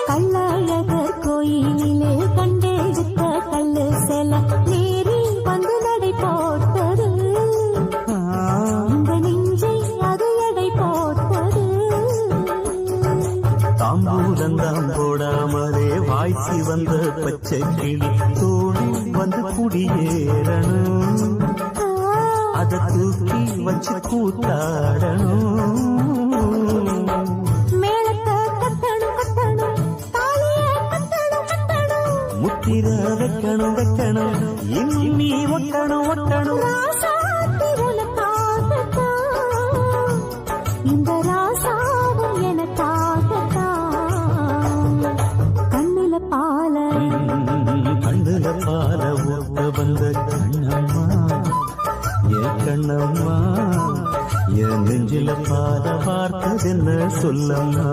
கள்ளழகர் கோயிலிலே கண்டெடுத்த கல்லு செல நீரில் வந்து நடை போட்டது இந்த நெஞ்சை அது எடை போட்டது. தாம்பூலந்தாம் போடாமலே வாய்ச்சி வந்த பச்சை கிளி தோழி வந்து குடியேறணும், அதை தூக்கி வச்சு கூத்தாடணும். முத்திர வைக்கணும் வைக்கணும் இன்னி ஒட்டணும் ஒட்டணும். இந்த ராசாவும் எனக்காகத்தான். கண்ணுல பால கண்ணுல பால ஊட்ட வந்த கண்ணம்மா என் கண்ணம்மா, என் நெஞ்சில பால பார்த்தது என்ன சொல்லம்மா.